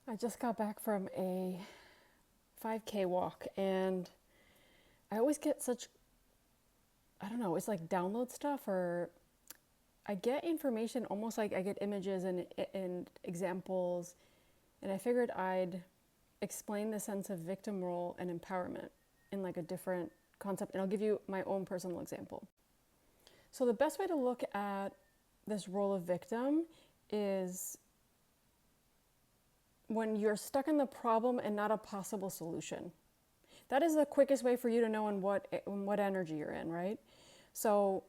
I just got back from a 5K walk and I always get such, I don't know, it's like download stuff, or I get information almost like I get images and examples. And I figured I'd explain the sense of victim role and empowerment in like a different concept. And I'll give you my own personal example. So the best way to look at this role of victim is when you're stuck in the problem and not a possible solution. That is the quickest way for you to know in what energy you're in, right? So,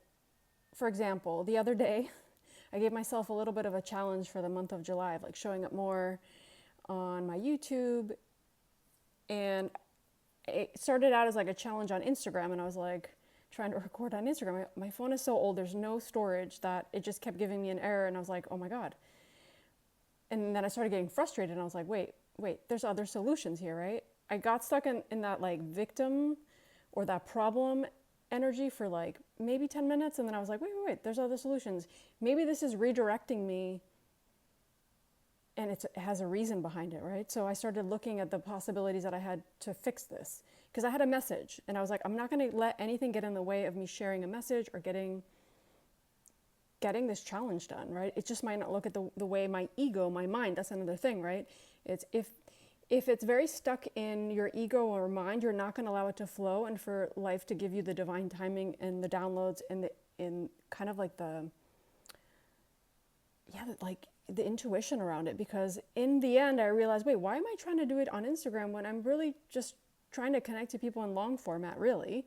for example, the other day, I gave myself a little bit of a challenge for the month of July, of like showing up more on my YouTube. And it started out as like a challenge on Instagram, and I was like trying to record on Instagram. My phone is so old, there's no storage, that it just kept giving me an error, and I was like, oh my God. And then I started getting frustrated, and I was like, wait, there's other solutions here, right? I got stuck in that like victim or that problem energy for like maybe 10 minutes, and then I was like, wait, there's other solutions. Maybe this is redirecting me, and it has a reason behind it, right? So I started looking at the possibilities that I had to fix this, because I had a message, and I was like, I'm not going to let anything get in the way of me sharing a message or getting this challenge done, right? It just might not look at the way my ego, my mind, that's another thing, right? It's if it's very stuck in your ego or mind, you're not going to allow it to flow and for life to give you the divine timing and the downloads and in kind of like the intuition around it. Because in the end, I realized, wait, why am I trying to do it on Instagram when I'm really just trying to connect to people in long format, really?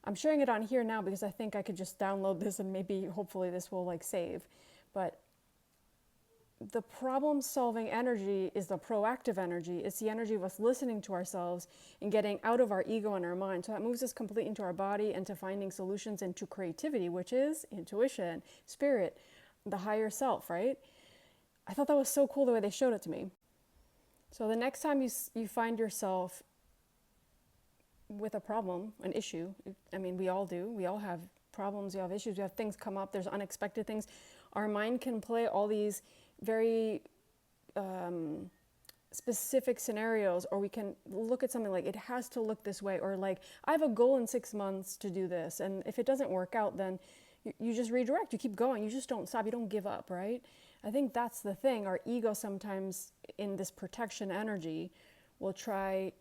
I'm sharing it on here now because I think I could just download this and maybe, hopefully, this will like save. But the problem-solving energy is the proactive energy. It's the energy of us listening to ourselves and getting out of our ego and our mind. So that moves us completely into our body and to finding solutions, into creativity, which is intuition, spirit, the higher self, right? I thought that was so cool the way they showed it to me. So the next time you find yourself with a problem, an issue, I mean, we all do. We all have problems, we have issues, we have things come up, there's unexpected things. Our mind can play all these very specific scenarios, or we can look at something like, it has to look this way, or like, I have a goal in 6 months to do this, and if it doesn't work out, then you just redirect, you keep going, you just don't stop, you don't give up, right? I think that's the thing. Our ego sometimes in this protection energy will try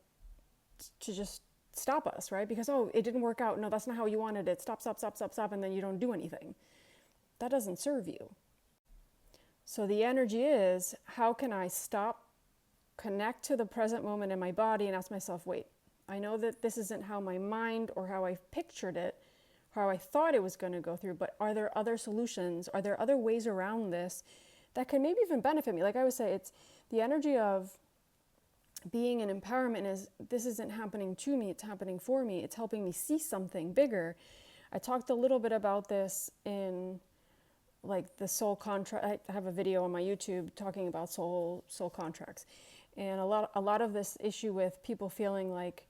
to just stop us, right? Because, oh, it didn't work out. No, that's not how you wanted it. Stop. And then you don't do anything. That doesn't serve you. So the energy is, how can I stop, connect to the present moment in my body and ask myself, wait, I know that this isn't how my mind or how I pictured it, how I thought it was going to go through, but are there other solutions? Are there other ways around this that can maybe even benefit me? Like I would say, it's the energy of being in empowerment is, this isn't happening to me, it's happening for me. It's helping me see something bigger. I talked a little bit about this in like the soul contract. I have a video on my YouTube talking about soul contracts. And a lot of this issue with people feeling like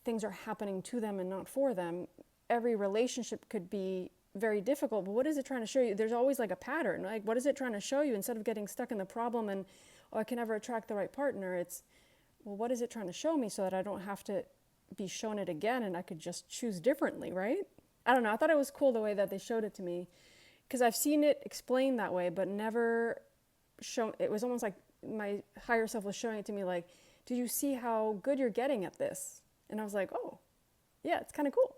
things are happening to them and not for them. Every relationship could be very difficult, but what is it trying to show you? There's always like a pattern. Like, what is it trying to show you? Instead of getting stuck in the problem and, oh, I can never attract the right partner, it's, well, what is it trying to show me so that I don't have to be shown it again and I could just choose differently, right? I don't know. I thought it was cool the way that they showed it to me, because I've seen it explained that way, but never shown. It was almost like my higher self was showing it to me like, do you see how good you're getting at this? And I was like, oh, yeah, it's kind of cool.